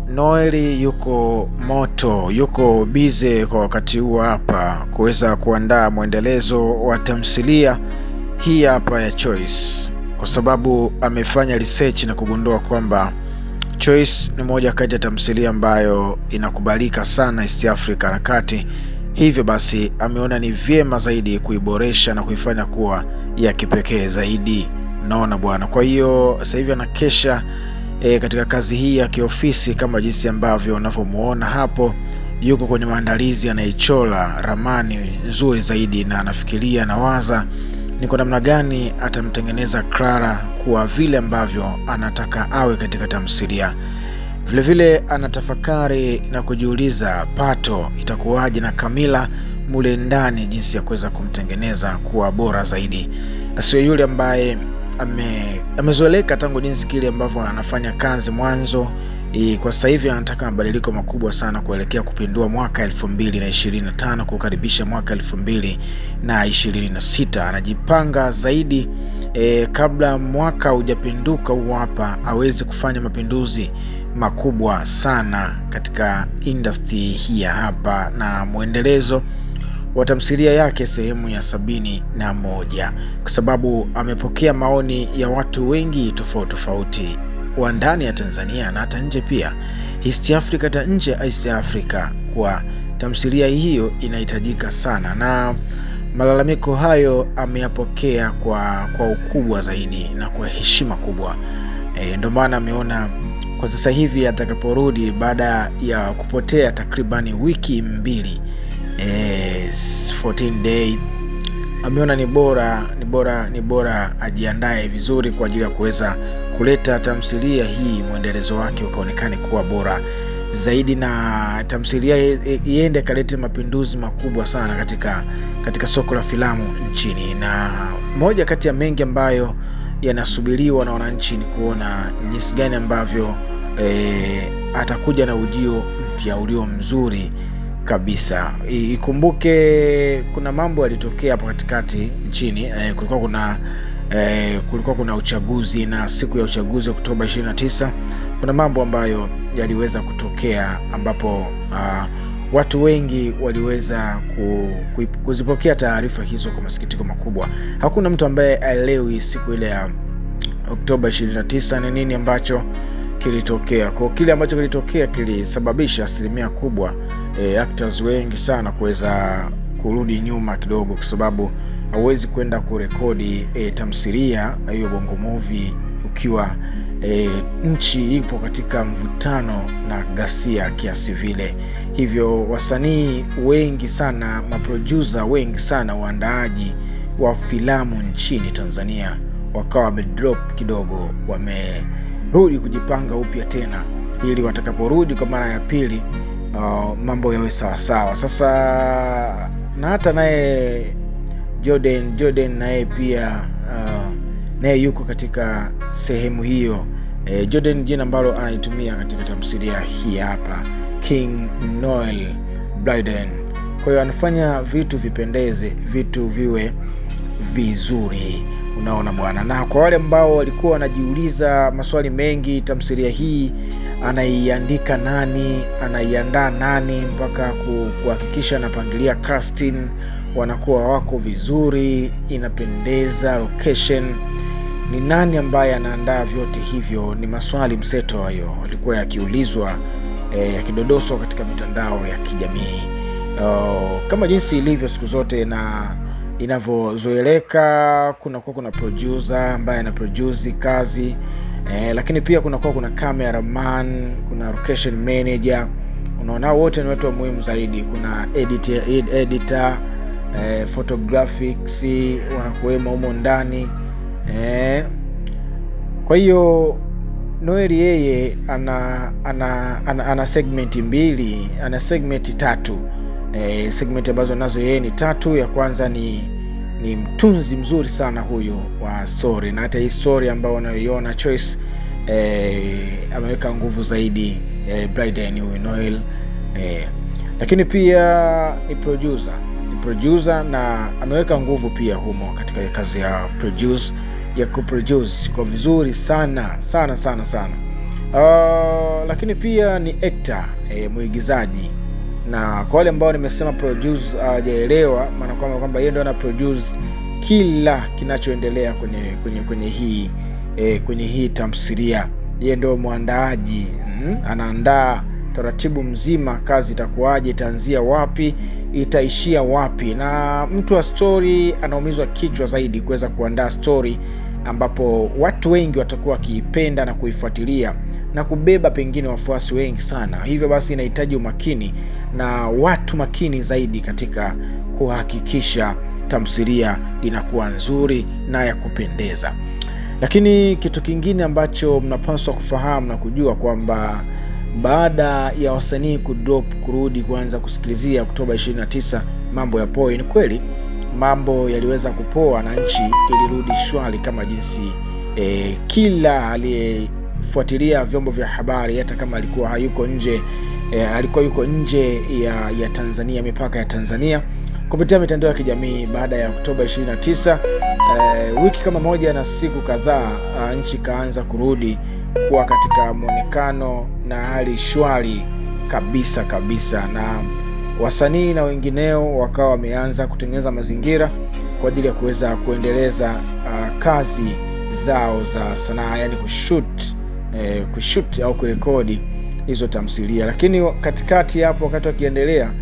Noeli yuko moto, yuko bize kwa wakati huu hapa kuweza kuandaa mwendelezo wa tamthilia hii hapa ya Choice, kwa sababu amefanya research na kugundua kwamba Choice ni moja kati ya tamthilia ambayo inakubalika sana East Africa na kati. Hivyo basi ameona ni vyema zaidi kuiboresha na kuifanya kuwa ya kipekee zaidi. Naona bwana. Kwa hiyo sasa hivi anakesha katika kazi hii ya kiofisi, kama jinsi ambavyo unavyomuona hapo. Yuko kwenye maandalizi, anaichora ramani nzuri zaidi, na anafikiria, anawaza ni kwa namna gani atamtengeneza Clara kuwa vile ambavyo anataka awe katika tamthilia. Vile vile anatafakari na kujiuliza Pato itakuwaje na Camilla mule ndani, jinsi ya kuweza kumtengeneza kuwa bora zaidi, asiwe yule ambaye amezoeleka tangu jinsi kile ambavyo anafanya kazi mwanzo. Kwa sasa hivi anataka mabadiliko makubwa sana kuelekea kupindua mwaka 2025 kukaribisha mwaka 2026. Anajipanga zaidi kabla mwaka hujapinduka huu hapa aweze kufanya mapinduzi makubwa sana katika industry hii hapa, na mwendelezo wa tamthilia yake sehemu ya 71, kwa sababu amepokea maoni ya watu wengi tofauti tofauti wa ndani ya Tanzania na hata nje pia, East Africa hata nje ya East Africa, kwa tamthilia hiyo inahitajika sana, na malalamiko hayo ameyapokea kwa ukubwa zaidi na kwa heshima kubwa. Ndio maana ameona kwa sasa hivi atakaporudi baada ya kupotea takribani wiki mbili, 14 day, ameona ni bora ajiandae vizuri kwa ajili ya kuweza kuleta tamthilia hii mwendelezo wake ukaonekane kuwa bora zaidi, na tamthilia iende kalete mapinduzi makubwa sana katika soko la filamu nchini. Na moja kati ya mengi ambayo yanasubiriwa na wananchi ni kuona jinsi gani ambavyo atakuja na ujio mpya ulio mzuri kabisa. Ikumbuke kuna mambo yalitokea hapo katikati nchini. Kulikuwa kuna uchaguzi, na siku ya uchaguzi Oktoba 29 kuna mambo ambayo yaliweza kutokea ambapo watu wengi waliweza kuzipokea taarifa hizo kwa masikitiko makubwa. Hakuna mtu ambaye aelewi siku ile ya Oktoba 29 ni nini ambacho kilitokea. Kwa kile ambacho kilitokea kilisababisha asilimia kubwa actors wengi sana kuweza kurudi nyuma kidogo, kwa sababu hauwezi kwenda kurekodi tamthilia hiyo bongo movie ukiwa nchi ipo katika mvutano na ghasia kiasi vile. Hivyo wasanii wengi sana, maproducer wengi sana, waandaaji wa filamu nchini Tanzania wakawa wamedrop kidogo, wamerudi kujipanga upya tena ili watakaporudi kwa mara ya pili mambo yawe sawa. Sasa na hata naye Jordan naye pia naye yuko katika sehemu hiyo. Jordan jina ambalo anaitumia katika tamthilia hii hapa, King Noel Blyden. Kwa hiyo anafanya vitu vipendeze, vitu viwe vizuri, unaona bwana. Na kwa wale ambao walikuwa wanajiuliza maswali mengi, tamthilia hii anaiandika nani, anaiandaa nani, mpaka kuhakikisha anapangilia casting wanakuwa wako vizuri, inapendeza, location, ni nani ambaye anaandaa vyote hivyo, ni maswali mseto hayo walikuwa yakiulizwa, yakidodoswa katika mitandao ya kijamii. Kama jinsi ilivyo siku zote na inavyozoeleka, kuna producer ambaye anaproduce kazi, lakini pia kuna cameraman, kuna location manager, unaona wote ni watu wa muhimu zaidi. Kuna editor, photographics wanakuwemo humo ndani. Kwa hiyo Noeli yeye ana segment mbili, ana segment tatu. Segment ambazo nazo yeye ni tatu. Ya kwanza ni mtunzi mzuri sana huyu wa story, na hata hii story ambayo unayoiona Choice ameweka nguvu zaidi Blyden huyu Noel. Lakini pia ni producer na ameweka nguvu pia humo katika kazi ya kuproduce kwa vizuri sana. lakini pia ni actor, mwigizaji. Na kwa wale ambao nimesema produce hajaelewa, maana kwamba yeye ndio ana produce kila kinachoendelea kwenye hii tamthilia. Yeye ndio mwandaaji, anaandaa taratibu mzima, kazi itakuwaje, itaanzia wapi, itaishia wapi. Na mtu wa story anaumizwa kichwa zaidi kuweza kuandaa story ambapo watu wengi watakuwa wakiipenda na kuifuatilia na kubeba pengine wafuasi wengi sana. Hivyo basi inahitaji umakini na watu makini zaidi katika kuhakikisha tamthilia inakuwa nzuri na ya kupendeza. Lakini kitu kingine ambacho mnapaswa kufahamu na kujua kwamba baada ya wasanii kurudi kuanza kusikilizia Oktoba 29, mambo ya poa. Ni kweli mambo yaliweza kupoa na nchi ilirudi shwari kama jinsi kila aliyefuatilia vyombo vya habari, hata kama alikuwa hayuko nje, alikuwa yuko nje ya Tanzania, mipaka ya Tanzania, kupitia mitandao ya kijamii. Baada ya Oktoba 29, wiki kama moja na siku kadhaa, nchi kaanza kurudi kuwa katika muonekano na hali shwari kabisa, na wasanii na wengineo wakawa wameanza kutengeneza mazingira kwa ajili ya kuweza kuendeleza kazi zao za sanaa, yani kushoot au kurekodi hizo tamthilia. Lakini katikati hapo, wakati wakiendelea,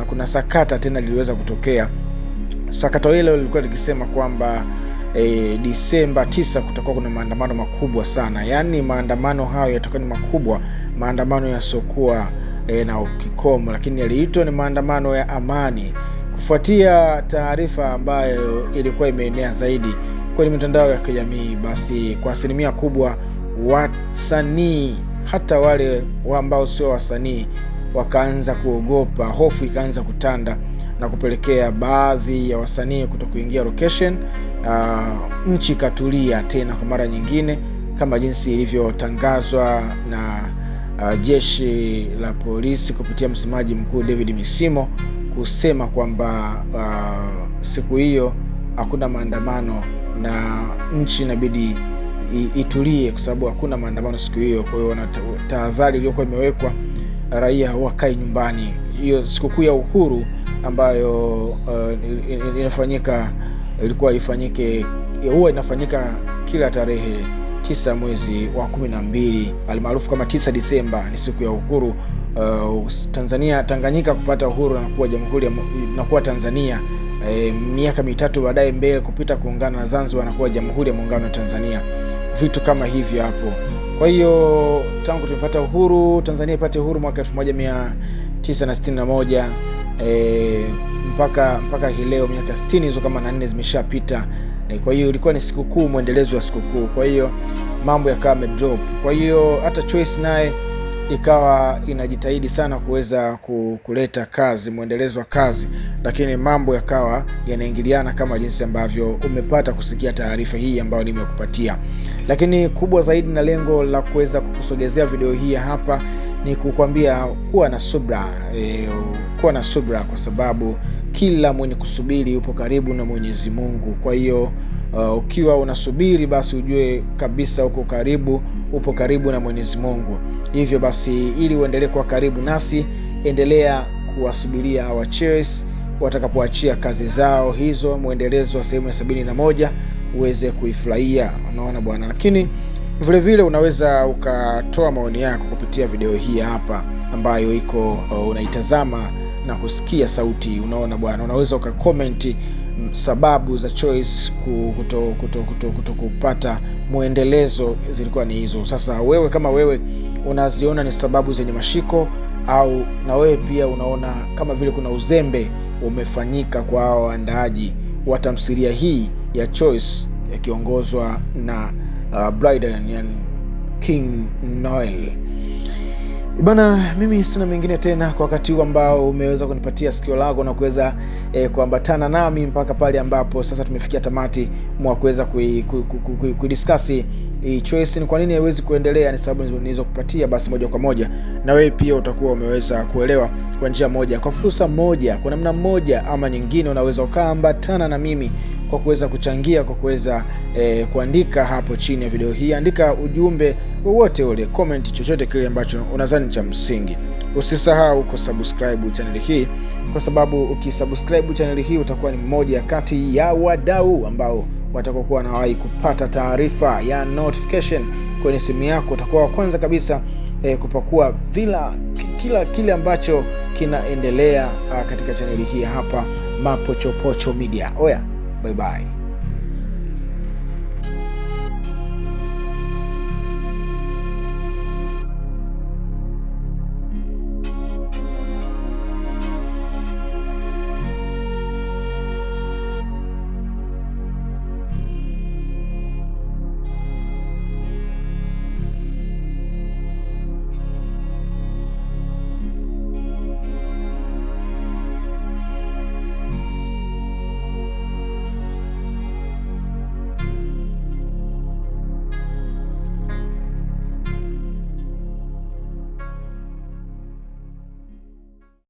kuna sakata tena liliweza kutokea. Sakata hilo lilikuwa likisema kwamba Disemba 9 kutakuwa kuna maandamano makubwa sana. Yani maandamano hayo yatakuwa ni makubwa, maandamano yasiokuwa na ukikomo, lakini yaliitwa ni maandamano ya amani, kufuatia taarifa ambayo ilikuwa imeenea zaidi kwenye mitandao ya kijamii. Basi kwa asilimia kubwa wasanii, hata wale ambao sio wasanii, wakaanza kuogopa, hofu ikaanza kutanda na kupelekea baadhi ya wasanii kutokuingia location. Nchi katulia tena kwa mara nyingine, kama jinsi ilivyotangazwa na jeshi la polisi kupitia msemaji mkuu David Misimo, kusema kwamba siku hiyo hakuna maandamano na nchi inabidi itulie kwa sababu hakuna maandamano siku hiyo. Kwa hiyo tahadhari iliyokuwa imewekwa, raia wakae nyumbani. Hiyo sikukuu ya uhuru ambayo huwa inafanyika kila tarehe 9 mwezi wa 12 almaarufu kama 9 Disemba, ni siku ya uhuru. Tanganyika kupata uhuru na kuwa jamhuri na kuwa Tanzania, miaka 3 baadaye mbele kupita kuungana na Zanzibar na kuwa Jamhuri ya Muungano wa Tanzania, vitu kama hivyo hapo. Kwa hiyo tangu tumepata uhuru, Tanzania ipate uhuru mwaka 1961, mpaka hii leo miaka 60 hizo kama 4 zimeshapita. Kwa hiyo ilikuwa ni sikukuu, muendelezo wa sikukuu. Kwa hiyo mambo yakawa medrop. Kwa hiyo hata Choice naye ikawa inajitahidi sana kuweza kuleta kazi, muendelezo wa kazi, lakini mambo yakawa yanaingiliana kama jinsi ambavyo umepata kusikia taarifa hii ambayo nimekupatia. Lakini kubwa zaidi na lengo la kuweza kukusogezea video hii hapa ni kukwambia kuwa na subra, kwa sababu kila mwenye kusubiri upo karibu na Mwenyezi Mungu. Kwa hiyo ukiwa unasubiri, basi ujue kabisa upo karibu na Mwenyezi Mungu. Hivyo basi, ili uendelee kuwa karibu nasi, endelea kuwasubiria hawa Choice watakapoachia kazi zao hizo, muendelezo wa sehemu ya 71 uweze kuifurahia. Unaona bwana. Lakini vile vile unaweza ukatoa maoni yako kupitia video hii hapa ambayo iko unaitazama na kusikia sauti. Unaona bwana, unaweza ukacomment sababu za Choice kuto kupata muendelezo zilikuwa ni hizo. Sasa wewe kama wewe unaziona ni sababu zenye mashiko, au na wewe pia unaona kama vile kuna uzembe umefanyika kwa hao waandaaji wa tamthilia hii ya Choice yakiongozwa na Bryden yani King Noel. Bana, mimi sina mengine tena kwa wakati huu ambao umeweza kunipatia sikio lako na kuweza kuambatana nami mpaka pale ambapo sasa tumefikia tamati mwa kuweza kuidiscuss Choice ni kwa nini haiwezi kuendelea, ni sababu nilizokupatia. Basi moja kwa moja na wewe pia utakuwa umeweza kuelewa kwa njia moja, kwa fursa moja, kwa namna moja ama nyingine, unaweza ukaambatana na mimi kwa kuweza kuchangia, kwa kuweza kuandika hapo chini ya video hii. Andika ujumbe wowote ule, comment chochote kile ambacho unadhani cha msingi. Usisahau kusubscribe channel hii, kwa sababu ukisubscribe channel hii utakuwa ni mmoja kati ya wadau ambao watakokuwa wanawahi kupata taarifa ya notification kwenye simu yako. Utakuwa wa kwanza kabisa kupakua kila kile ambacho kinaendelea katika chaneli hii hapa Mapochopocho Media. Oya, bye bye.